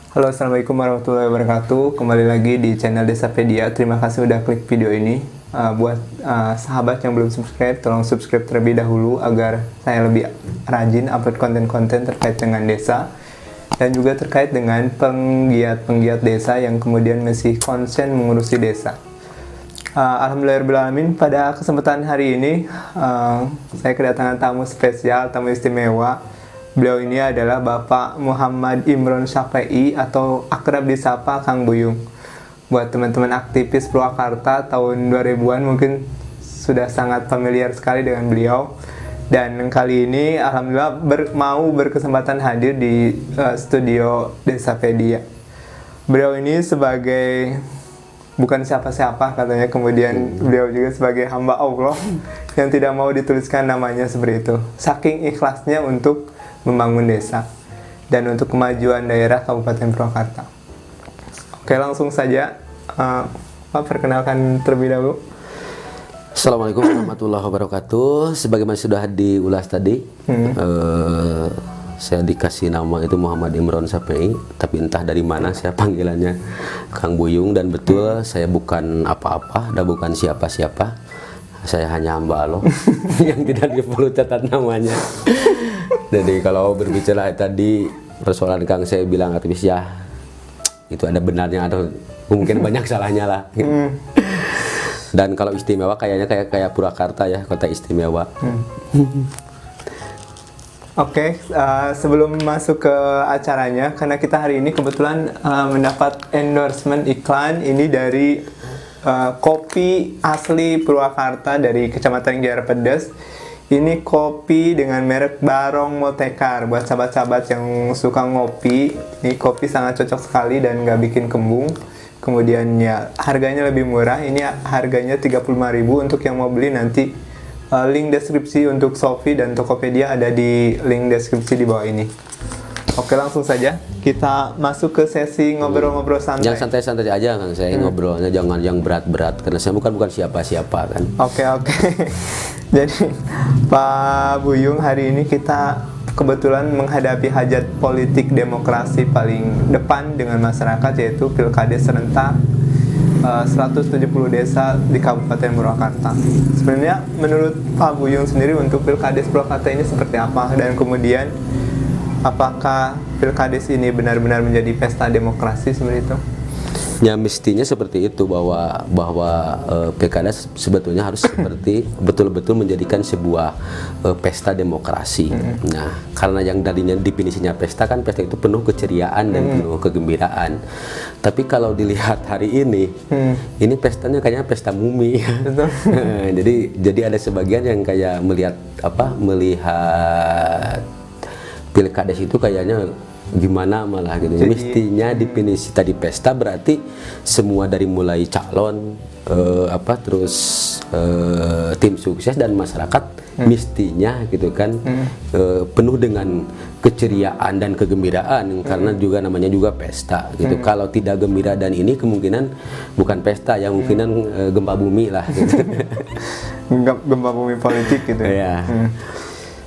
Halo, assalamualaikum warahmatullahi wabarakatuh. Kembali lagi di channel Desapedia. Terima kasih udah klik video ini. Buat sahabat yang belum subscribe, tolong subscribe terlebih dahulu agar saya lebih rajin upload konten-konten terkait dengan desa dan juga terkait dengan penggiat-penggiat desa yang kemudian masih konsen mengurusi desa. Alhamdulillahirrahmanirrahim, pada kesempatan hari ini saya kedatangan tamu spesial, tamu istimewa. Beliau ini adalah Bapak Muhammad Imron Syafei atau akrab disapa Kang Buyung. Buat teman-teman aktivis Purwakarta tahun 2000-an mungkin sudah sangat familiar sekali dengan beliau. Dan kali ini alhamdulillah mau berkesempatan hadir di studio Desapedia. Beliau ini sebagai bukan siapa-siapa katanya, kemudian beliau juga sebagai hamba Allah yang tidak mau dituliskan namanya seperti itu. Saking ikhlasnya untuk membangun desa dan untuk kemajuan daerah Kabupaten Purwakarta. Oke, langsung saja Pak, perkenalkan terlebih dahulu. Assalamualaikum warahmatullahi wabarakatuh. Sebagaimana sudah diulas tadi, saya dikasih nama itu Muhammad Imron Syafei, tapi entah dari mana saya panggilannya Kang Buyung, dan betul saya bukan apa-apa dan bukan siapa-siapa. Saya hanya hamba Allah yang tidak perlu catat namanya. Jadi kalau berbicara tadi persoalan Kang, saya bilang aktivis, ya itu ada benarnya atau mungkin banyak salahnya lah. Dan kalau istimewa kayaknya kayak Purwakarta ya, kota istimewa. Oke, sebelum masuk ke acaranya, karena kita hari ini kebetulan mendapat endorsement iklan ini dari kopi asli Purwakarta dari Kecamatan Gianyar Pedes. Ini kopi dengan merek Barong Motekar. Buat sahabat-sahabat yang suka ngopi, ini kopi sangat cocok sekali dan nggak bikin kembung. Kemudian ya harganya lebih murah. Ini harganya 35.000. Untuk yang mau beli nanti link deskripsi untuk Shopee dan Tokopedia ada di link deskripsi di bawah ini. Oke, langsung saja kita masuk ke sesi ngobrol-ngobrol santai. Yang santai-santai aja kan saya ngobrolnya, jangan yang berat-berat karena saya bukan siapa-siapa kan. Oke. Jadi Pak Buyung, hari ini kita kebetulan menghadapi hajat politik demokrasi paling depan dengan masyarakat, yaitu Pilkades serentak 170 desa di Kabupaten Purwakarta. Sebenarnya menurut Pak Buyung sendiri untuk Pilkades Purwakarta ini seperti apa, dan kemudian apakah Pilkades ini benar-benar menjadi pesta demokrasi seperti itu? Ya mestinya seperti itu, bahwa Pilkades sebetulnya harus seperti betul-betul menjadikan sebuah pesta demokrasi. Nah, karena yang tadinya definisinya pesta kan, pesta itu penuh keceriaan dan penuh kegembiraan. Tapi kalau dilihat hari ini pestanya kayaknya pesta mumi. jadi ada sebagian yang kayak melihat Pilkades itu kayaknya gimana malah gitu. Jadi, mestinya definisi tadi pesta berarti semua dari mulai calon tim sukses dan masyarakat mestinya gitu kan penuh dengan keceriaan dan kegembiraan, karena juga namanya juga pesta gitu. Kalau tidak gembira dan ini kemungkinan bukan pesta, yang kemungkinan gempa bumi lah gitu. Gempa bumi politik gitu. Ya.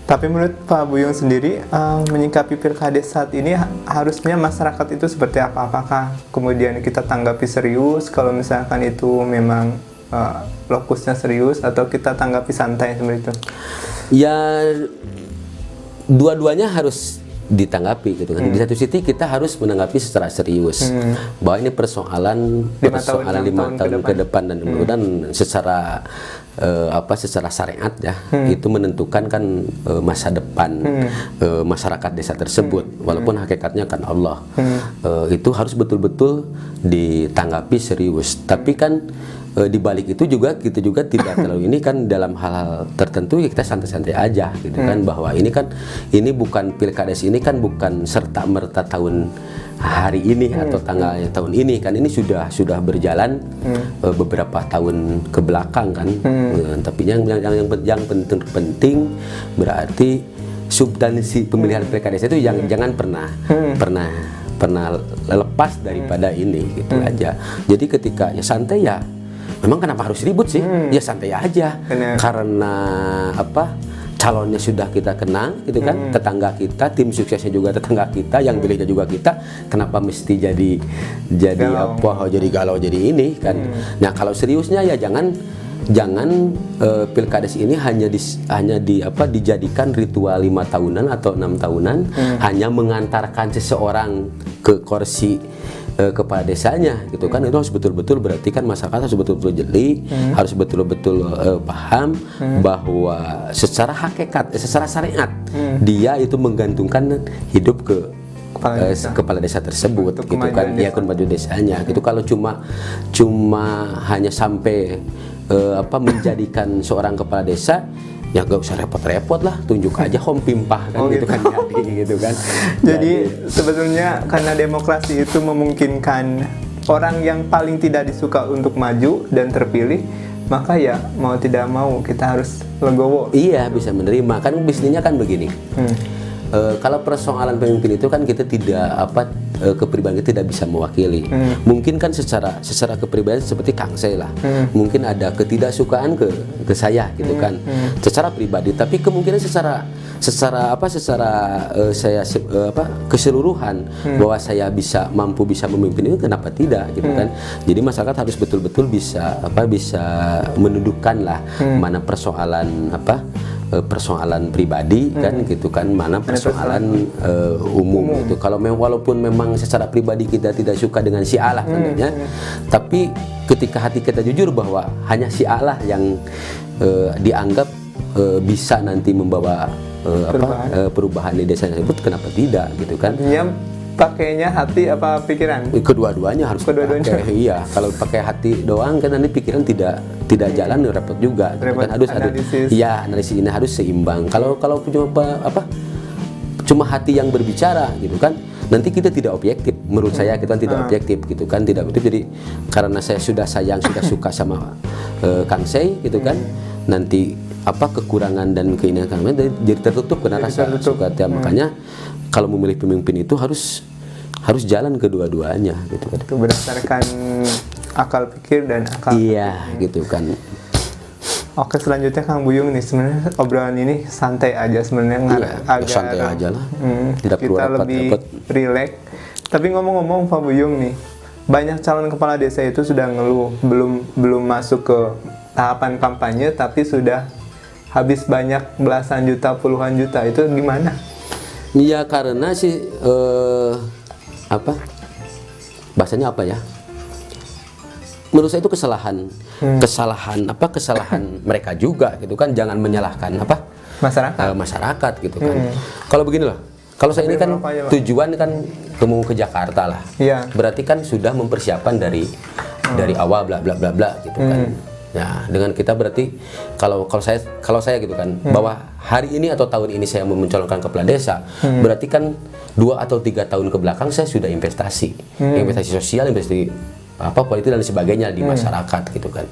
Tapi menurut Pak Buyung sendiri, menyikapi Pilkades saat ini harusnya masyarakat itu seperti apa? Apakah kemudian kita tanggapi serius kalau misalkan itu memang lokusnya serius, atau kita tanggapi santai seperti itu? Ya dua-duanya harus ditanggapi gitu kan. Di satu sisi kita harus menanggapi secara serius bahwa ini persoalan 5 tahun ke depan dan kemudian secara syariat ya, itu menentukan kan masa depan masyarakat desa tersebut, walaupun hakikatnya kan Allah. Itu harus betul-betul ditanggapi serius. Tapi kan di balik itu juga kita juga tidak terlalu ini kan, dalam hal-hal tertentu ya kita santai-santai aja gitu kan, bahwa ini bukan Pilkades, ini kan bukan serta merta tahun hari ini atau tanggalnya tahun ini kan, ini sudah berjalan beberapa tahun ke belakang kan. Tapi yang penting berarti substansi pemilihan Pilkades itu jangan pernah lepas daripada ini gitu aja. Jadi ketika ya santai, ya memang kenapa harus ribut sih? Ya santai aja. Bener. Karena calonnya sudah kita kenal gitu kan, tetangga kita, tim suksesnya juga tetangga kita, yang pilihnya juga kita, kenapa mesti jadi galau jadi ini kan. Nah kalau seriusnya ya jangan pilkades ini hanya dijadikan ritual 5 tahunan atau 6 tahunan, hanya mengantarkan seseorang ke kursi kepala desanya gitu kan. Itu harus betul-betul, berarti kan masyarakat harus betul-betul jeli, harus betul-betul paham bahwa secara hakikat, secara syariat dia itu menggantungkan hidup ke kepala desa tersebut gitu kan, ya kemajuan desanya gitu. Kalau cuma hanya sampai menjadikan seorang kepala desa, ya gak usah repot-repot lah, tunjuk aja home pimpah kan, gitu kan, jadi gitu kan. Jadi sebetulnya karena demokrasi itu memungkinkan orang yang paling tidak disuka untuk maju dan terpilih, maka ya mau tidak mau kita harus legowo. Iya, bisa menerima kan. Bisnisnya kan begini. Kalau persoalan pemimpin itu kan kita tidak kepribadian kita tidak bisa mewakili. Mungkin kan secara kepribadian seperti Kang Sei lah. Mungkin ada ketidaksukaan ke saya gitu kan. Secara pribadi, tapi kemungkinan secara keseluruhan bahwa saya mampu bisa memimpin itu, kenapa tidak gitu kan. Jadi masyarakat harus betul-betul bisa menundukkan lah mana persoalan pribadi kan gitu kan, mana persoalan umum gitu. Kalau walaupun memang secara pribadi kita tidak suka dengan si Allah tentunya, tapi ketika hati kita jujur bahwa hanya si Allah yang dianggap bisa nanti membawa perubahan di desa tersebut, kenapa tidak gitu kan. Pakainya hati apa pikiran? Kedua-duanya harus dipakai. Iya, kalau pakai hati doang kan nanti pikiran tidak jalan, repot juga. Repot, kan harus analisis. Iya, analisis ini harus seimbang. Kalau cuma hati yang berbicara gitu kan, nanti kita tidak objektif. Menurut saya kita tidak objektif gitu kan, tidak objektif. Jadi karena saya sudah sayang, sudah suka sama Kang Sei gitu kan, nanti kekurangan dan keinginan kami jadi tertutup karena rasa suka. Makanya kalau memilih pemimpin itu harus jalan kedua-duanya gitu kan. Itu berdasarkan akal pikir dan akal. Iya gitu kan. Oke, selanjutnya Kang Buyung nih, sebenarnya obrolan ini santai aja sebenarnya, agak santai aja lah. Tidak perlu kita lebih rileks. Tapi ngomong-ngomong Pak Buyung nih, banyak calon kepala desa itu sudah ngeluh belum masuk ke tahapan kampanye tapi sudah habis banyak belasan juta, puluhan juta. Itu gimana? Iya, karena sih bahasanya apa ya? Menurut saya itu kesalahan mereka juga gitu kan. Jangan menyalahkan masyarakat gitu kan. Kalau begini loh, kalau saya ini kan tujuan kan mau ke Jakarta lah. Iya. Berarti kan sudah mempersiapkan dari awal bla bla bla bla gitu kan. Nah, dengan kita berarti kalau saya gitu kan, bahwa hari ini atau tahun ini saya mencalonkan kepala desa, berarti kan 2 atau 3 tahun ke belakang saya sudah investasi sosial, investasi politik dan sebagainya di masyarakat gitu kan.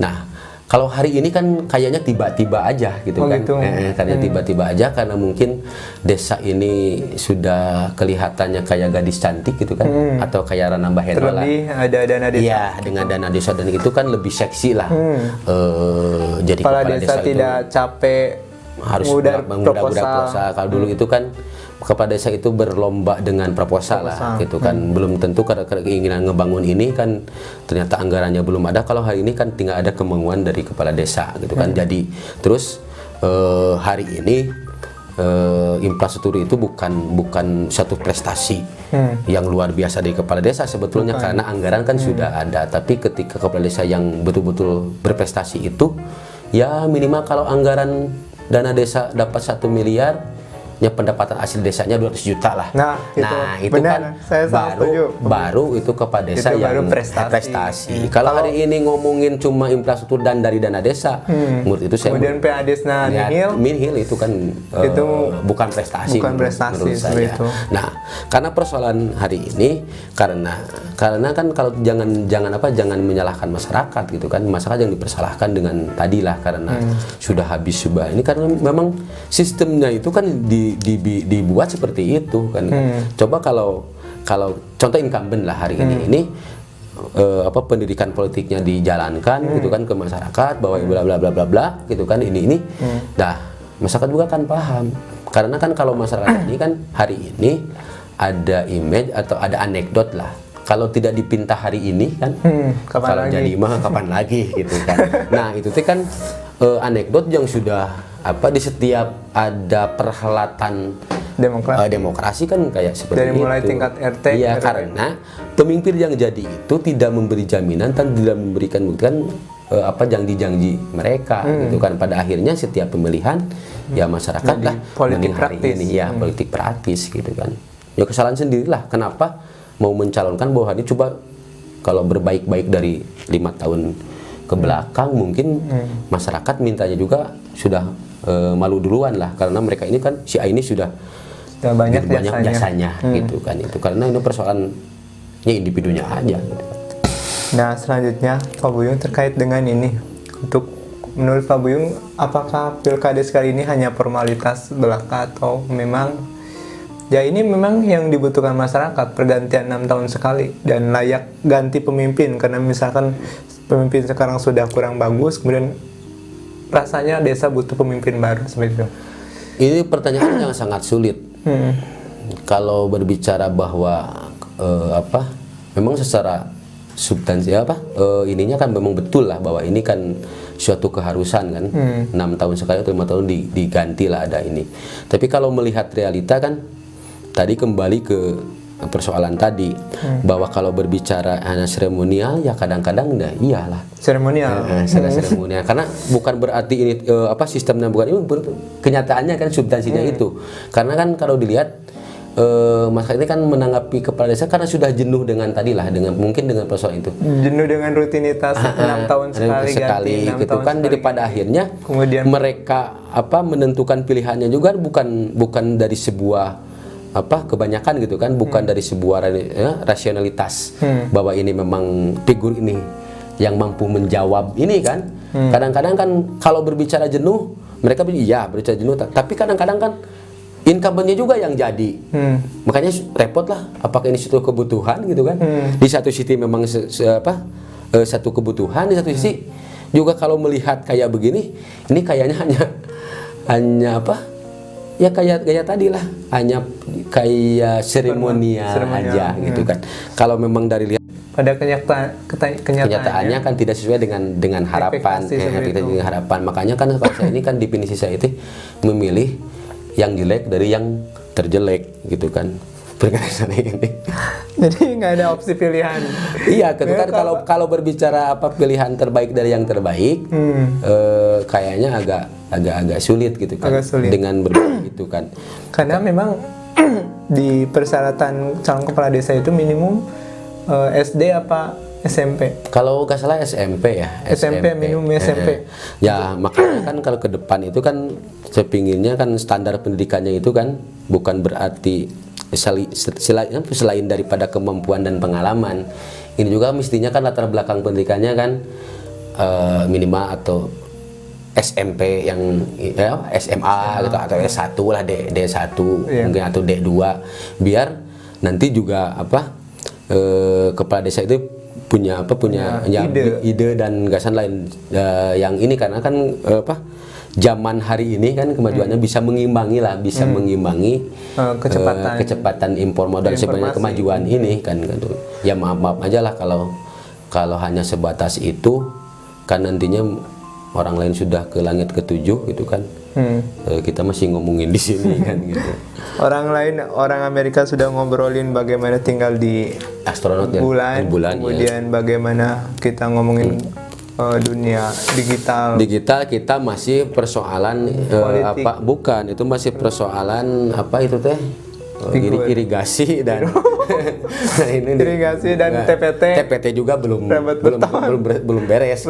Nah, kalau hari ini kan kayaknya tiba-tiba aja gitu kan. Gitu. Karena tiba-tiba aja, karena mungkin desa ini sudah kelihatannya kayak gadis cantik gitu kan, atau kayak Rana Baheno lah. Terlebih ada dana desa. Iya, dengan dana desa dan itu kan lebih seksi lah. Jadi kepala desa tidak capek harus mengudar proposal. Kalau dulu itu kan kepala desa itu berlomba dengan proposal lah gitu kan. Belum tentu karena keinginan ngebangun ini kan ternyata anggarannya belum ada. Kalau hari ini kan tinggal ada kemauan dari kepala desa gitu kan. Jadi terus hari ini infrastruktur itu bukan satu prestasi yang luar biasa dari kepala desa sebetulnya, karena anggaran kan sudah ada. Tapi ketika kepala desa yang betul-betul berprestasi itu, ya minimal kalau anggaran dana desa dapat 1 miliar, ya pendapatan asli desanya 200 juta lah. Nah itu benar, kan saya baru itu kepala desa itu yang prestasi. Kalau hari ini ngomongin cuma infrastruktur dan dari dana desa, menurut itu saya kemudian PADesna nihil itu kan itu bukan prestasi menurut saya. Itu. Nah, karena persoalan hari ini karena kan kalau jangan menyalahkan masyarakat gitu kan. Masyarakat yang dipersalahkan dengan tadilah karena sudah habis ini, karena memang sistemnya itu kan dibuat seperti itu kan. Coba kalau contoh incumbent lah hari ini pendidikan politiknya dijalankan gitu kan ke masyarakat bahwa bla bla bla bla bla gitu kan ini dah masyarakat juga akan paham. Karena kan kalau masyarakat ini kan hari ini ada image atau ada anekdot lah. Kalau tidak dipinta hari ini kan, kalau lagi? jadi mah kapan lagi gitu kan. Nah itu tuh kan anekdot yang sudah apa di setiap ada perhelatan demokrasi kan kayak seperti dari mulai itu. tingkat RT. Iya, karena pemimpin yang jadi itu tidak memberi jaminan dan tidak memberikan buktian apa janji-janji mereka gitu kan. Pada akhirnya setiap pemilihan ya masyarakat jadi lah politik hari praktis. ini ya politik praktis gitu kan. Ya kesalahan sendirilah kenapa mau mencalonkan bahwa ini coba kalau berbaik-baik dari 5 tahun ke belakang mungkin masyarakat mintanya juga sudah malu duluan lah, karena mereka ini kan si A ini sudah banyak jasanya gitu kan. Itu karena ini persoalannya individunya aja gitu. Nah selanjutnya Pak Buyung terkait dengan ini, untuk menurut Pak Buyung apakah pilkada kali ini hanya formalitas belaka atau memang ya ini memang yang dibutuhkan masyarakat, pergantian 6 tahun sekali dan layak ganti pemimpin, karena misalkan pemimpin sekarang sudah kurang bagus, kemudian rasanya desa butuh pemimpin baru seperti itu. Ini pertanyaan yang sangat sulit. Kalau berbicara bahwa memang secara substansi ininya kan memang betul lah bahwa ini kan suatu keharusan kan, 6 tahun sekali atau 5 tahun diganti lah ada ini. Tapi kalau melihat realita kan tadi kembali ke persoalan tadi bahwa kalau berbicara hanya seremonial ya kadang-kadang iyalah seremonial karena bukan berarti ini sistemnya bukan ini, kenyataannya kan substansinya itu. Karena kan kalau dilihat masyarakat ini kan menanggapi kepala desa karena sudah jenuh dengan tadilah mungkin dengan persoalan itu, jenuh dengan rutinitas 6 tahun sekali gitu kan. Jadi pada akhirnya kemudian mereka menentukan pilihannya juga bukan dari sebuah kebanyakan gitu kan, bukan dari sebuah rasionalitas bahwa ini memang figur ini yang mampu menjawab ini kan. Kadang-kadang kan kalau berbicara jenuh mereka berbicara jenuh, tapi kadang-kadang kan incumbent-nya juga yang jadi. Makanya repot lah, apakah ini suatu kebutuhan gitu kan. Di satu sisi memang satu kebutuhan, di satu sisi juga kalau melihat kayak begini, ini kayaknya hanya ya kayak tadi lah, hanya kayak seremonial aja gitu kan. Kalau memang dari lihat pada kenyataannya kan tidak sesuai dengan harapan, dengan harapan. Makanya kan kalau saya ini kan definisi saya itu memilih yang jelek dari yang terjelek gitu kan. Perkara ini. Jadi nggak ada opsi pilihan. Iya, kan kalau berbicara pilihan terbaik dari yang terbaik, kayaknya agak sulit gitu kan. Dengan berbeda itu kan. Karena memang di persyaratan calon kepala desa itu minimum SD apa SMP? Kalau nggak salah SMP ya. SMP minimum SMP. Ya makanya kan kalau ke depan itu kan sepinginnya kan standar pendidikannya itu kan bukan berarti selain daripada kemampuan dan pengalaman, ini juga mestinya kan latar belakang pendidikannya kan minimal atau SMP yang SMA gitu, atau S1 lah, D1 mungkin atau D2, biar nanti juga kepala desa itu punya ide dan gagasan lain yang ini, karena kan zaman hari ini kan kemajuannya bisa mengimbangi kecepatan impor modal sebenarnya kemajuan ini kan. Ya maaf aja lah kalau hanya sebatas itu kan, nantinya orang lain sudah ke langit ketujuh gitu kan. Kita masih ngomongin di sini kan gitu. Orang Amerika sudah ngobrolin bagaimana tinggal di astronot bulan kemudian bagaimana kita ngomongin dunia digital kita masih persoalan bukan, itu masih persoalan itu teh irigasi dan irigasi dan TPT juga belum beres.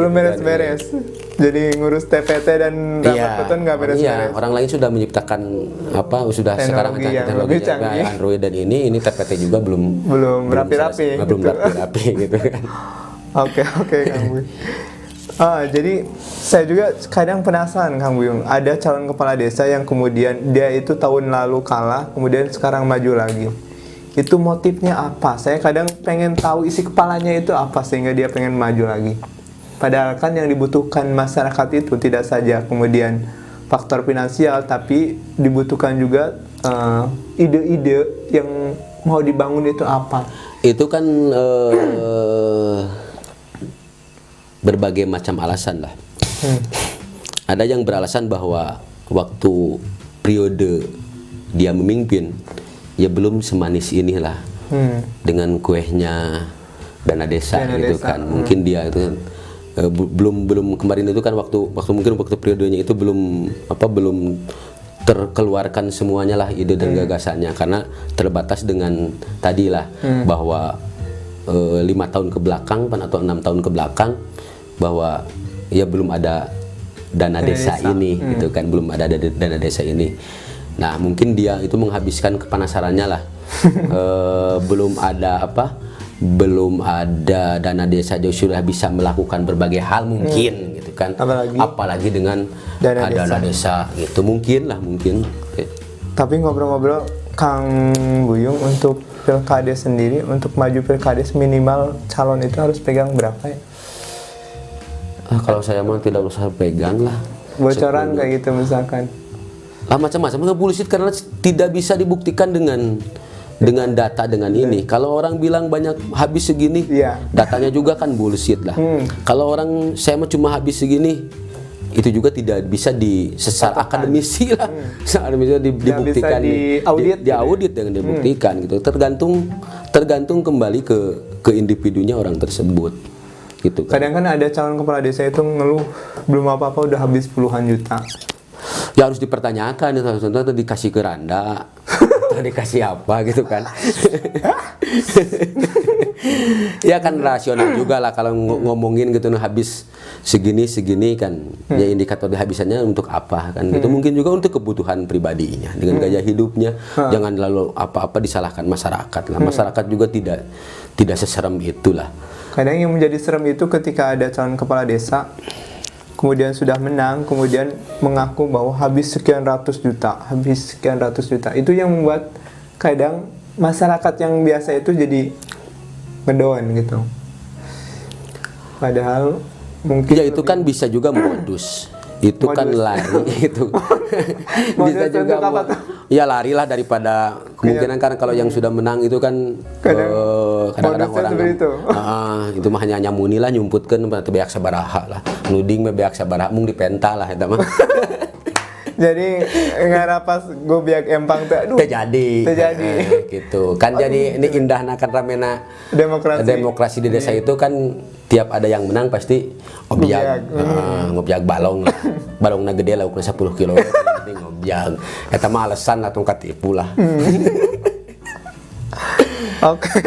Jadi ngurus TPT dan rapat beton nggak beres. Orang lain sudah menciptakan sudah sekarang teknologi canggih Android dan ini TPT juga belum rapi-rapi gitu kan. Oke Kang Buyung. Jadi saya juga kadang penasaran Kang Buyung, ada calon kepala desa yang kemudian dia itu tahun lalu kalah, kemudian sekarang maju lagi. Itu motifnya apa? Saya kadang pengen tahu isi kepalanya itu apa sehingga dia pengen maju lagi. Padahal kan yang dibutuhkan masyarakat itu tidak saja kemudian faktor finansial, tapi dibutuhkan juga ide-ide yang mau dibangun itu apa? Itu kan berbagai macam alasan lah. Ada yang beralasan bahwa waktu periode dia memimpin ya belum semanis inilah dengan kuehnya dana desa gitu kan. Mungkin dia itu belum kemarin itu kan waktu mungkin waktu periodenya itu belum terkeluarkan semuanya lah ide dan gagasannya, karena terbatas dengan tadilah bahwa 5 tahun ke belakang atau 6 tahun ke belakang bahwa ya belum ada dana desa ini gitu kan, belum ada dana desa ini. Nah mungkin dia itu menghabiskan kepanasarannya lah. Belum ada dana desa, dia sudah bisa melakukan berbagai hal mungkin gitu kan, apalagi dengan dana desa gitu, mungkin. Tapi ngobrol-ngobrol Kang Buyung, untuk Pilkades sendiri, untuk maju Pilkades minimal calon itu harus pegang berapa ya? Kalau saya mah tidak usah pegang lah. Bocoran kayak gitu misalkan. Macam-macam nggak bullshit, karena tidak bisa dibuktikan dengan data dengan ini. Kalau orang bilang banyak habis segini, datanya juga kan bullshit lah. Kalau orang saya mah cuma habis segini, itu juga tidak bisa secara akademisi lah. Bisa dibuktikan, diaudit dengan dibuktikan gitu. Tergantung kembali ke individunya orang tersebut. Gitu kan. Kadang kan ada calon kepala desa itu ngeluh belum apa-apa udah habis puluhan juta. Ya harus dipertanyakan itu, contohnya dikasih keranda atau dikasih apa gitu kan. Ya kan rasional juga lah kalau ngomongin gitu, habis segini kan. Ya indikator dihabisannya untuk apa kan. Itu mungkin juga untuk kebutuhan pribadinya dengan gaya hidupnya. Jangan lalu apa-apa disalahkan masyarakat lah. Masyarakat juga tidak seserem itulah. Kadang yang menjadi serem itu ketika ada calon kepala desa kemudian sudah menang, kemudian mengaku bahwa habis sekian ratus juta. Itu yang membuat kadang masyarakat yang biasa itu jadi ngedown gitu. Padahal mungkin ya itu kan bisa juga modus. Itu modus. Kan lari itu. Bisa juga ya larilah daripada kemungkinan, karena kalau yang sudah menang itu kan kadang-kadang orang itu mah hanya nyamuni lah, nyumputkan beak sabaraha lah, nuding beak sabaraha mung dipenta lah eta mah. Jadi ngarapas gue biak empang tuh aduh terjadi gitu kan. Jadi ini indahna kan ramena demokrasi di desa itu kan, tiap ada yang menang pasti ngobjag balong lah. Balongna gede lah ukuran 10 kilo nanti ngobjag eta mah alasan atau katipu lah. Oke.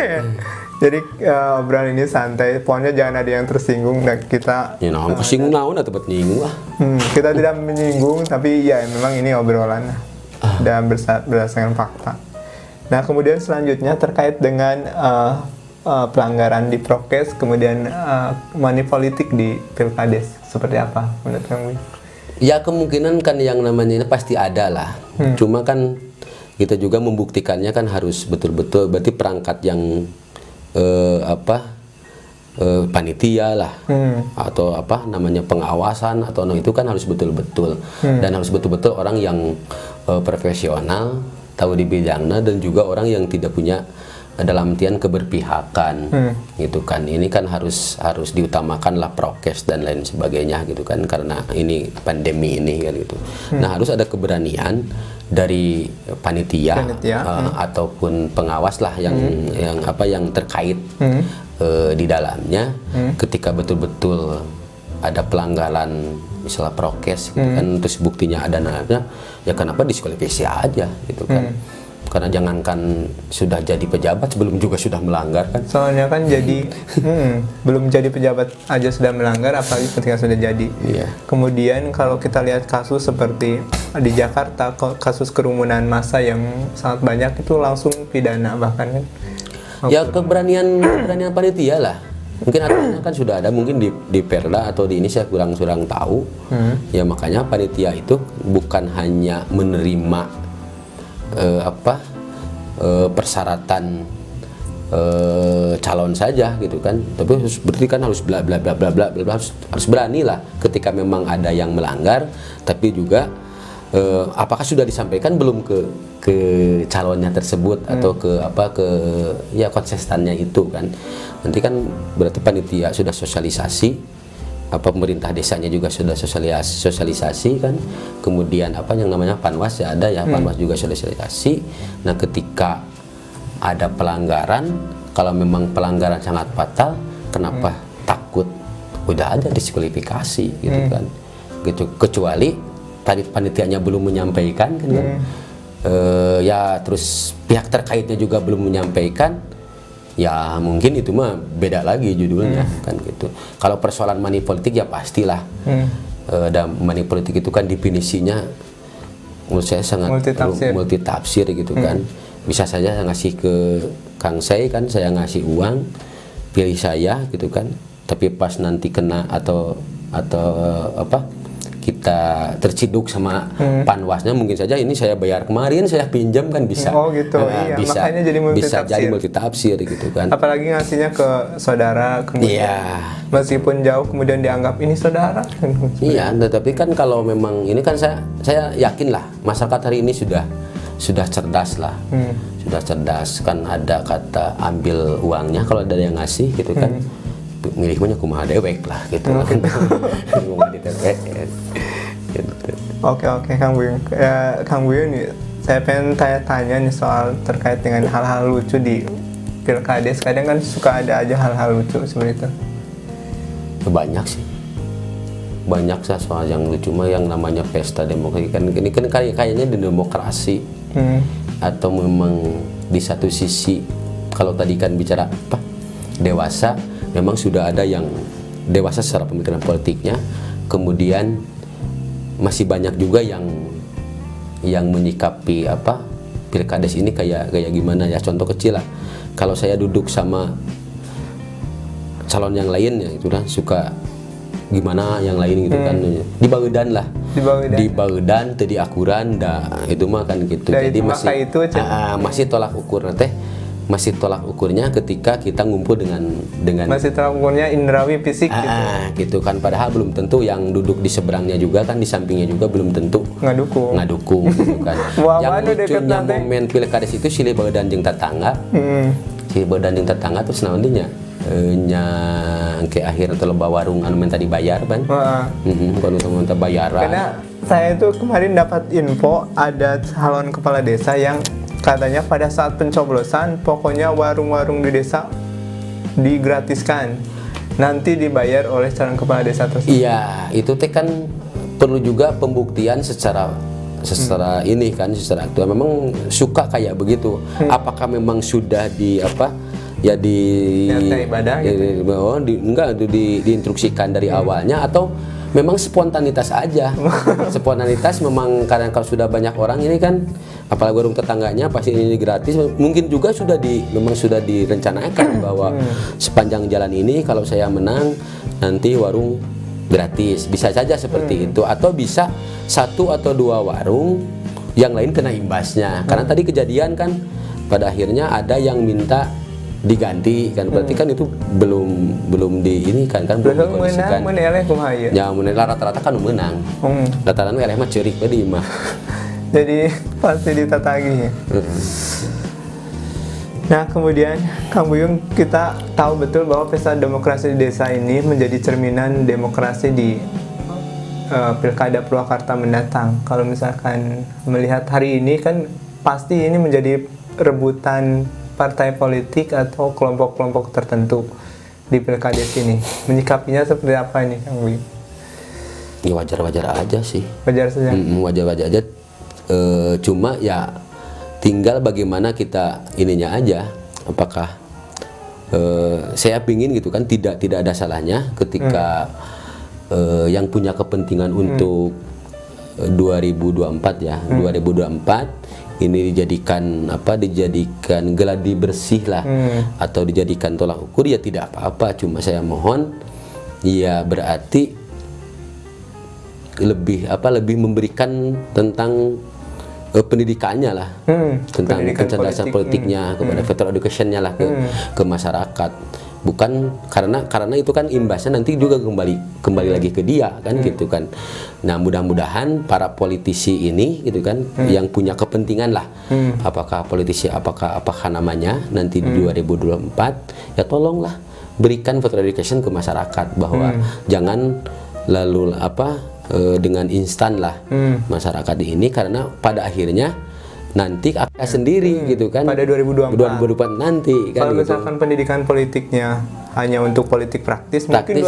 Jadi obrolan ini santai, pokoknya jangan ada yang tersinggung dan kita kesinggung naon atau buat nyinggung lah. Kita tidak menyinggung, tapi ya memang ini obrolan dan berdasarkan fakta. Nah kemudian selanjutnya terkait dengan pelanggaran di prokes, kemudian money politik di Pilkades, seperti apa menurut Kang Buyung? Ya kemungkinan kan yang namanya ini pasti ada lah. Cuma kan kita juga membuktikannya kan harus betul-betul, berarti perangkat yang panitia lah atau apa namanya pengawasan atau itu kan harus betul-betul dan harus betul-betul orang yang profesional, tahu di bidangnya, dan juga orang yang tidak punya dalam artian keberpihakan gitu kan. Ini kan harus diutamakan lah prokes dan lain sebagainya gitu kan, karena ini pandemi ini kan gitu. Nah harus ada keberanian dari panitia ataupun pengawas lah yang terkait di dalamnya ketika betul-betul ada pelanggaran misalnya prokes gitu kan, terus buktinya ada nanya, ya kenapa diskualifikasi aja gitu kan. Karena jangankan sudah jadi pejabat, sebelum juga sudah melanggar kan. Soalnya kan jadi belum jadi pejabat aja sudah melanggar, apalagi ketika sudah jadi. Kemudian kalau kita lihat kasus seperti di Jakarta, kasus kerumunan massa yang sangat banyak itu langsung pidana bahkan kan. Ya keberanian panitia lah. Mungkin aturannya kan sudah ada, mungkin di Perda atau di ini saya kurang tahu. Ya makanya panitia itu bukan hanya menerima persyaratan calon saja gitu kan, tapi berarti kan harus harus berani lah ketika memang ada yang melanggar, tapi juga apakah sudah disampaikan belum ke calonnya tersebut atau ke ya kontestannya itu kan. Nanti kan berarti panitia sudah sosialisasi, pemerintah desanya juga sudah sosialisasi kan. Kemudian yang namanya panwas ya ada ya, panwas juga sosialisasi. Nah, ketika ada pelanggaran, kalau memang pelanggaran sangat fatal, kenapa takut? Udah ada diskualifikasi gitu kan. Gitu, kecuali panitianya belum menyampaikan kan, ya terus pihak terkaitnya juga belum menyampaikan, ya mungkin itu mah beda lagi judulnya kan gitu. Kalau persoalan money politik ya pastilah, dan money politik itu kan definisinya menurut saya sangat multitafsir gitu kan. Bisa saja saya ngasih ke Kang Sei kan, saya ngasih uang, pilih saya gitu kan, tapi pas nanti kena atau kita terciduk sama panwasnya, mungkin saja ini saya bayar kemarin, saya pinjam kan bisa. Oh gitu, iya. Bisa, makanya bisa jadi multitafsir gitu kan. Apalagi ngasihnya ke saudara, kemudian meskipun jauh kemudian dianggap ini saudara. Iya, tapi kan kalau memang ini kan saya yakin lah masyarakat hari ini sudah cerdas lah, sudah cerdas kan. Ada kata ambil uangnya kalau ada yang ngasih gitu kan. Milihnya kumaha dewek lah gitu. Oke Kang Buyung. Kang Buyung nih, saya pengen tanya nih soal terkait dengan hal-hal lucu di Pilkades. Kadang kan suka ada aja hal-hal lucu seperti itu. Banyak sih, banyak soal yang lucu mah, yang namanya pesta demokrasi kan. Ini kan kayaknya di demokrasi, atau memang di satu sisi kalau tadi kan bicara dewasa, memang sudah ada yang dewasa secara pemikiran politiknya, kemudian masih banyak juga yang menyikapi Pilkades ini kayak gimana ya. Contoh kecil lah, kalau saya duduk sama calon yang lain ya itu kan suka gimana yang lain gitu kan, di Bagedan lah, di Bagedan tadi akuran itu mah kan gitu. Jadi masih tolak ukur masih tolak ukurnya ketika kita ngumpul dengan masih tolak ukurnya indrawi fisik gitu kan. Padahal belum tentu yang duduk di seberangnya juga kan, di sampingnya juga belum tentu ngadukung gitu kan. Yang lucunya momen Pilkades itu silih Bagedan jeung tetangga, silih Bagedan jeung tetangga terus naonnya ke akhir atau loba warung anu minta dibayar kan. Bukan untuk minta bayaran. Karena saya itu kemarin dapat info ada calon kepala desa yang katanya pada saat pencoblosan pokoknya warung-warung di desa digratiskan, nanti dibayar oleh calon kepala desa tersebut. Iya, itu kan perlu juga pembuktian secara ini kan, secara aktual. Memang suka kayak begitu. Apakah memang sudah diinstruksikan dari awalnya, atau memang spontanitas aja. Spontanitas memang karena kalau sudah banyak orang ini kan, apalagi warung tetangganya pasti ini gratis, mungkin juga memang sudah direncanakan bahwa sepanjang jalan ini kalau saya menang nanti warung gratis. Bisa saja seperti itu, atau bisa 1 atau 2 warung yang lain kena imbasnya. Karena tadi kejadian kan pada akhirnya ada yang minta diganti kan, berarti kan itu belum di ini kan belum dikondisikan. Ya rata-rata kan menang. Rata-rata eleh mah ceurik tadi mah. Jadi pasti ditatagi. Nah, kemudian Kang Buyung, kita tahu betul bahwa pesta demokrasi di desa ini menjadi cerminan demokrasi di Pilkada Purwakarta mendatang. Kalau misalkan melihat hari ini kan pasti ini menjadi rebutan partai politik atau kelompok-kelompok tertentu di Pilkades ini. Menyikapinya seperti apa ini, Kang Buyung? Ya wajar-wajar aja sih. Wajar saja. Wajar-wajar aja. Cuma ya tinggal bagaimana kita ininya aja. Apakah saya pingin gitu kan, tidak ada salahnya ketika yang punya kepentingan untuk 2024 ya, 2024 ini dijadikan geladi bersih lah, atau dijadikan tolak ukur, ya tidak apa-apa. Cuma saya mohon ya berarti lebih memberikan tentang pendidikannya lah, tentang kecerdasan politiknya kepada veteran educationnya lah ke masyarakat. bukan karena itu kan imbasnya nanti juga kembali lagi ke dia kan gitu kan. Nah mudah-mudahan para politisi ini gitu kan yang punya kepentingan lah, apakah politisi apakah namanya nanti di 2024 ya tolonglah berikan voter education ke masyarakat bahwa jangan lalu dengan instan lah masyarakat ini, karena pada akhirnya nanti akan sendiri gitu kan pada 2024 nanti kan. Kalau misalkan pendidikan politiknya hanya untuk politik praktis mungkin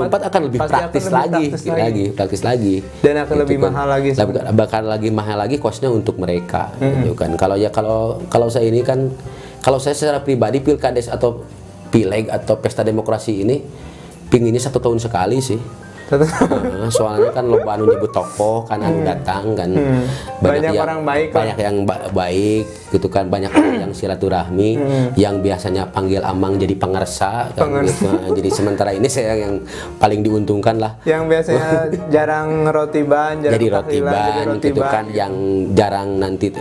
2024 akan lebih praktis lagi dan akan gitu lebih kan. mahal lagi, bakal lebih mahal lagi kosnya untuk mereka gitu kan. Kalau saya ini kan, kalau saya secara pribadi pilkades atau pileg atau pesta demokrasi ini pinginnya 1 tahun sekali sih. Soalnya kan loba anu nyebut tokoh kan anu datang kan, banyak orang baik, banyak yang baik gitu kan, banyak orang yang silaturahmi, yang biasanya panggil amang jadi pangersa kan gitu. Jadi sementara ini saya yang paling diuntungkan lah, yang biasanya jarang rotiban jadi rotiban gitu kan, yang jarang nanti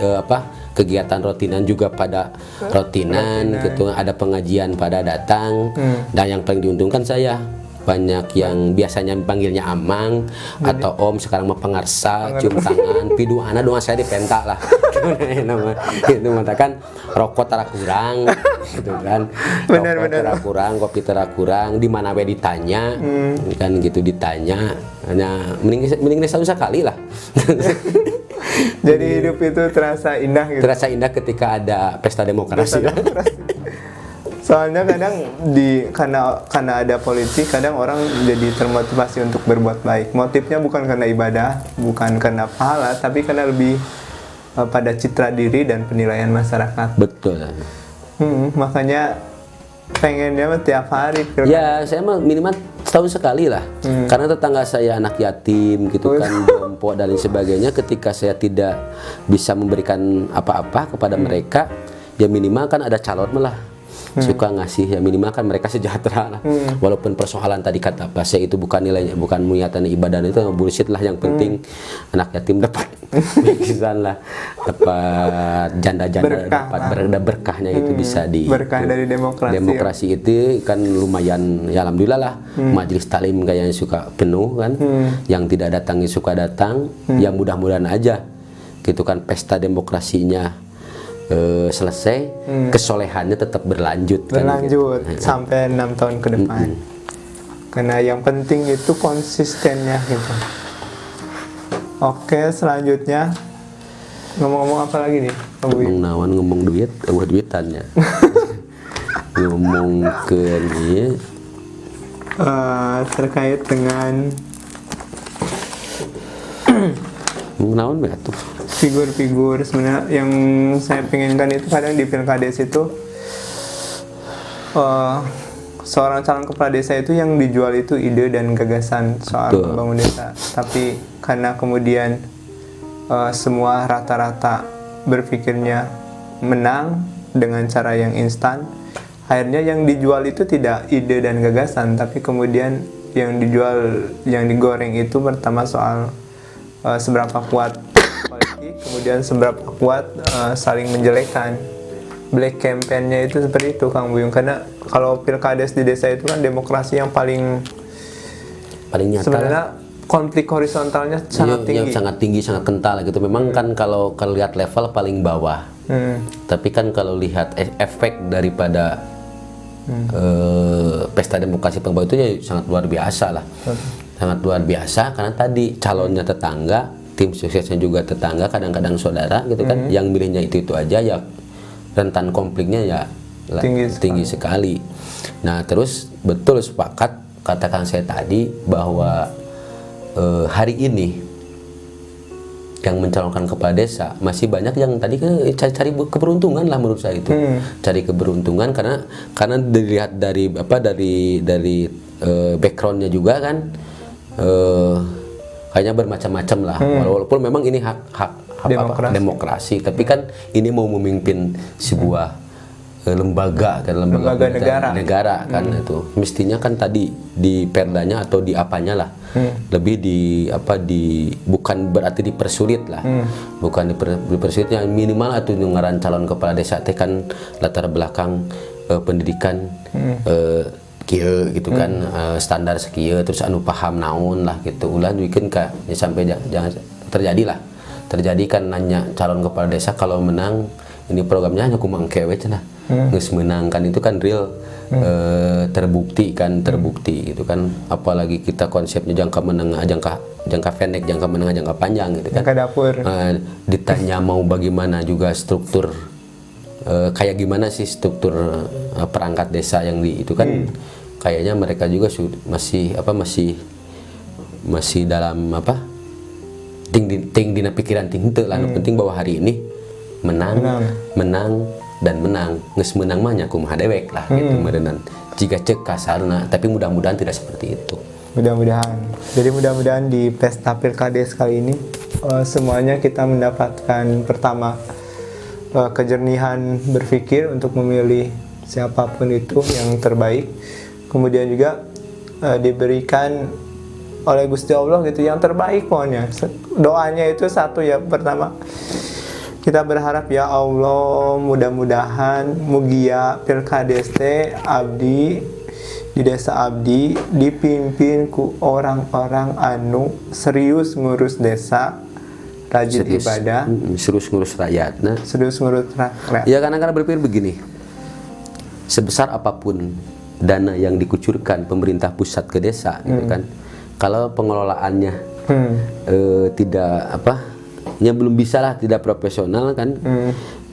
kegiatan rotinan juga pada rotinan gitu, ada pengajian pada datang. Dan yang paling diuntungkan saya, banyak yang biasanya panggilnya amang atau om, sekarang mah pengarsa, cium tangan, pidu ana doang saya dipenta lah. Itu mengatakan rokok tara kurang gitu kan. Rokok tara kurang, kopi tara kurang, di mana we ditanya kan gitu, ditanya hanya mending setahun sekali lah. Jadi hidup itu terasa indah gitu. Terasa indah ketika ada pesta demokrasi. Soalnya kadang karena ada politik, kadang orang jadi termotivasi untuk berbuat baik. Motifnya bukan karena ibadah, bukan karena pahala, tapi karena lebih pada citra diri dan penilaian masyarakat. Betul. Makanya pengennya tiap hari. Ya, saya mah minimal setahun sekali lah. Karena tetangga saya anak yatim gitu kan, jompo dan lain sebagainya. Ketika saya tidak bisa memberikan apa-apa kepada mereka, ya minimal kan ada calon malah. Suka ngasih, ya minimal kan mereka sejahtera lah. Walaupun persoalan tadi kata Pak saya itu bukan nilainya, bukan niatan ibadah, itu bullshit lah. Yang penting anak yatim dapat misalnya lah, dapat janda-janda, dapat berkahnya itu bisa di berkah dari demokrasi itu kan lumayan ya, alhamdulillah lah. Majelis taklim kayaknya suka penuh kan, yang tidak datangnya suka datang. Ya mudah-mudahan aja gitu kan pesta demokrasinya selesai, kesolehannya tetap berlanjut kan, gitu. Sampai 6 tahun ke depan. Karena yang penting itu konsistennya gitu. Oke, selanjutnya ngomong-ngomong apa lagi nih? Ngomong duit, duitannya. Ngomong ke ini terkait dengan naon be atuh? Figur-figur sebenarnya yang saya pengenkan itu kadang di pilkades itu seorang calon kepala desa itu yang dijual itu ide dan gagasan soal membangun desa, tapi karena kemudian semua rata-rata berpikirnya menang dengan cara yang instan, akhirnya yang dijual itu tidak ide dan gagasan, tapi kemudian yang dijual, yang digoreng itu pertama soal seberapa kuat politik, kemudian seberapa kuat saling menjelekkan. Black campaign-nya itu seperti itu Kang Buyung, karena kalau pilkades di desa itu kan demokrasi yang paling nyata. Sebenarnya konflik horizontalnya sangat tinggi. Sangat tinggi, sangat kental gitu. Memang kan kalau lihat level paling bawah. Tapi kan kalau lihat efek daripada pesta demokrasi Pembawa itu ya sangat luar biasa lah. Sangat luar biasa karena tadi calonnya tetangga, tim suksesnya juga tetangga, kadang-kadang saudara gitu kan, yang milihnya itu aja ya, rentan konfliknya ya tinggi sekali. Nah terus betul sepakat katakan saya tadi bahwa hari ini yang mencalonkan kepala desa masih banyak yang tadi cari keberuntungan lah menurut saya itu. Cari keberuntungan karena dilihat dari backgroundnya juga kan, kayaknya bermacam-macam lah. Walaupun memang ini hak demokrasi, tapi kan ini mau memimpin sebuah lembaga negara kan, itu mestinya kan tadi di perdanya atau di apanya lah, lebih bukan berarti dipersulit lah, bukan dipersulitnya, minimal atau ngaran calon kepala desa teh kan latar belakang pendidikan kieu gitu kan, standar sekieu, terus anu paham naon lah gitu, ulah bikin ka ya, sampai jangan terjadi kan nanya calon kepala desa kalau menang ini programnya hanya kumang kewe cenah geus menang kan, itu kan real terbukti gitu kan, apalagi kita konsepnya jangka menengah, jangka pendek, jangka menengah, jangka panjang gitu kan, jangka dapur. Ditanya mau bagaimana juga struktur kayak gimana sih struktur perangkat desa yang di itu kan, kayaknya mereka juga masih dalam ting dina pikiran ting teu lah. Penting bahwa hari ini menang dan menang geus menang mah nya kumaha dewek lah gitu meureunnan jika cek kasarna, tapi mudah-mudahan tidak seperti itu. Mudah-mudahan di pesta Pilkades kali ini semuanya kita mendapatkan pertama kejernihan berpikir untuk memilih siapapun itu yang terbaik, kemudian juga diberikan oleh Gusti Allah gitu yang terbaik pokoknya. Doanya itu satu ya, pertama kita berharap ya Allah mudah-mudahan mugia Pilkades teh abdi di desa abdi dipimpin ku orang-orang anu serius ngurus desa, rajin ibadah, serius ngurus rakyat. Nah, serius ngurus rakyat. Ya kadang-kadang berpikir begini, sebesar apapun dana yang dikucurkan pemerintah pusat ke desa gitu kan, kalau pengelolaannya belum bisa lah, tidak profesional kan,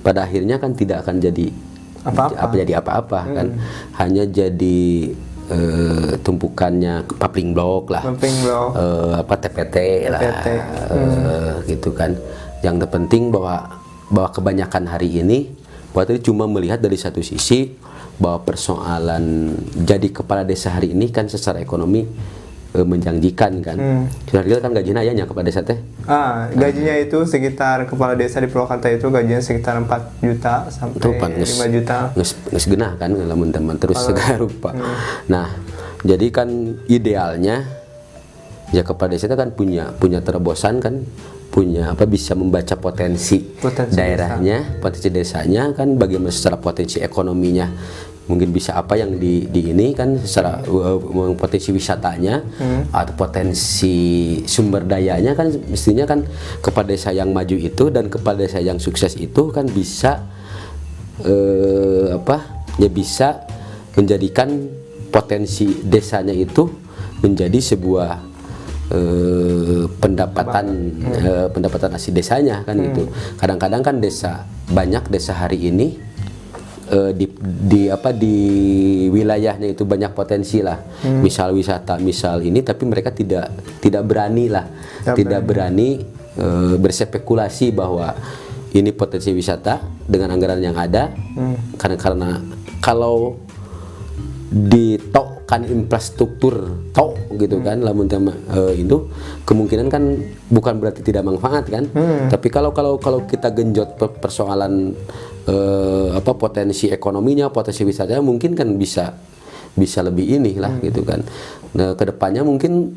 pada akhirnya kan tidak akan jadi apa-apa kan, hanya jadi tumpukannya papling blok lah, TPT lah, gitu kan. Yang terpenting bahwa kebanyakan hari ini waktu itu cuma melihat dari satu sisi bahwa persoalan jadi kepala desa hari ini kan secara ekonomi menjanjikan kan. Sudah real kan gajinya ayahnya kepala desa teh? Gajinya itu sekitar kepala desa di Purwakarta itu gajinya sekitar 4 juta sampai 5 juta. Nges genah kan lamun teman terus segala rupa. Nah, jadi kan idealnya ya kepala desa itu kan punya terobosan kan, punya bisa membaca potensi daerahnya, potensi desanya kan, bagaimana secara potensi ekonominya mungkin bisa apa yang di ini kan, secara potensi wisatanya atau potensi sumber dayanya kan, mestinya kan kepala desa yang maju itu dan kepala desa yang sukses itu kan bisa bisa menjadikan potensi desanya itu menjadi sebuah pendapatan asli desanya kan gitu. Kadang-kadang kan banyak desa hari ini di wilayahnya itu banyak potensi lah, misal wisata, misal ini, tapi mereka tidak berani berspekulasi bahwa ini potensi wisata dengan anggaran yang ada, karena kalau ditokkan infrastruktur gitu kan, lamun itu kemungkinan kan bukan berarti tidak manfaat kan, tapi kalau kita genjot persoalan potensi ekonominya, potensi wisatanya, mungkin kan bisa lebih inilah gitu kan. Nah, kedepannya mungkin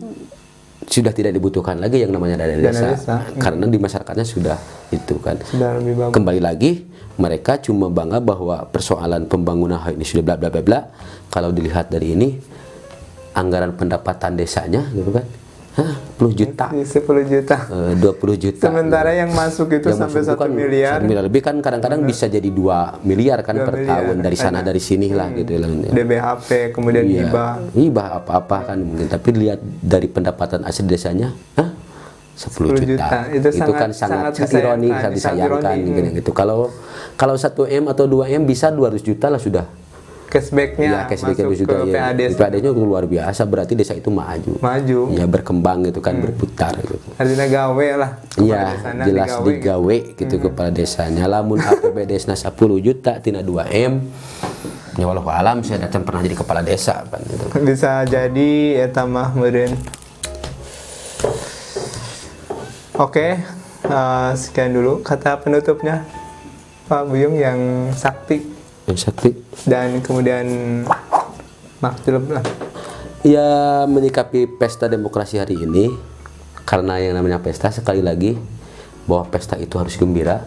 sudah tidak dibutuhkan lagi yang namanya dana desa. Karena di masyarakatnya sudah itu kan. Sudah lebih bagus. Kembali lagi mereka cuma bangga bahwa persoalan pembangunan ini sudah bla bla bla bla. Kalau dilihat dari ini anggaran pendapatan desanya gitu kan, 10 juta, 10 juta, 20 juta. Sementara yang masuk itu sampai 1 miliar. 1 miliar lebih kan, kadang-kadang bisa jadi 2 miliar kan per tahun, dari sana dari sini lah gitu. DBHP, kemudian hibah apa-apa kan mungkin, tapi lihat dari pendapatan asli desanya, 10 juta. Itu kan sangat ironi, sangat disayangkan gitu. Kalau 1M atau 2M bisa 200 juta lah sudah. Cashbacknya masuk ke PAD-nya luar biasa, berarti desa itu maju ya, berkembang gitu kan, berputar gitu. Artinya gawe lah, iya jelas digawe gitu kepala desanya. Lamun APBD 10 juta tina 2M ya walau alam saya datang pernah jadi kepala desa kan gitu. Bisa jadi eta mah meureun. Oke, sekian dulu kata penutupnya Pak Buyung yang sakti. Dan kemudian maktub lah. Ya, menyikapi pesta demokrasi hari ini, karena yang namanya pesta sekali lagi bahwa pesta itu harus gembira,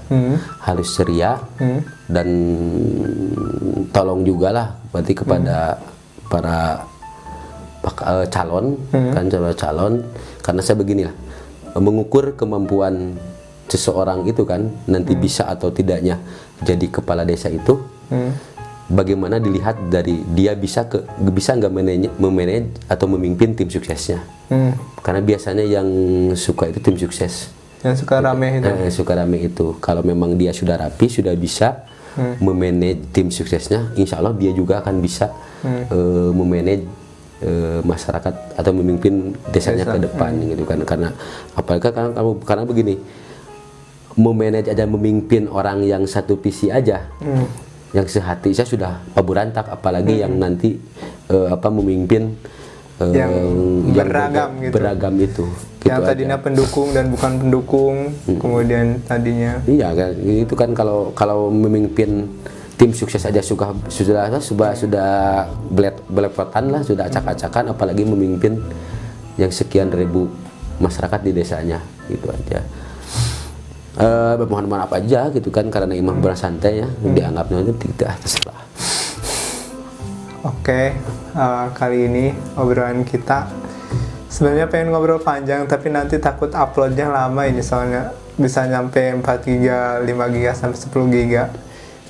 harus ceria, dan tolong juga lah berarti kepada para calon, kan calon, karena saya beginilah mengukur kemampuan seseorang itu kan nanti bisa atau tidaknya jadi kepala desa itu. Bagaimana dilihat dari dia bisa nggak memanage atau memimpin tim suksesnya. Karena biasanya yang suka itu tim sukses. Yang suka rame itu. Suka rame itu. Kalau memang dia sudah rapi, sudah bisa memanage tim suksesnya, insya Allah dia juga akan bisa memanage masyarakat atau memimpin desanya ke depan gitu kan. Karena apalagi karena begini, memanage aja, memimpin orang yang satu visi aja. Yang sehati saya sudah berantak, apalagi yang nanti memimpin yang beragam itu yang gitu tadinya aja. Pendukung dan bukan pendukung, kemudian tadinya itu kan kalau memimpin tim sukses aja sudah belepotan lah, sudah acak-acakan, apalagi memimpin yang sekian ribu masyarakat di desanya gitu aja. Mohon maaf aja gitu kan, karena imam bersantai ya, dianggapnya itu tidak terserah. Oke, kali ini obrolan kita sebenarnya pengen ngobrol panjang, tapi nanti takut uploadnya lama ini, soalnya bisa nyampe 4 GB, 5 GB sampai 10 GB.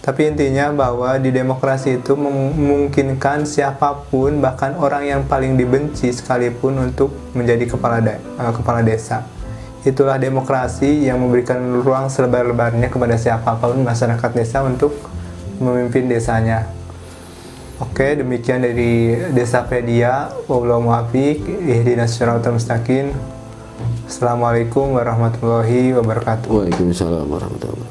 Tapi intinya bahwa di demokrasi itu memungkinkan siapapun, bahkan orang yang paling dibenci sekalipun, untuk menjadi kepala desa. Itulah demokrasi yang memberikan ruang selebar-lebarnya kepada siapapun masyarakat desa untuk memimpin desanya. Oke, demikian dari Desapedia. Wabillahi muwaffiq, ihdinas siratal mustaqim. Assalamualaikum warahmatullahi wabarakatuh. Waalaikumsalam warahmatullahi wabarakatuh.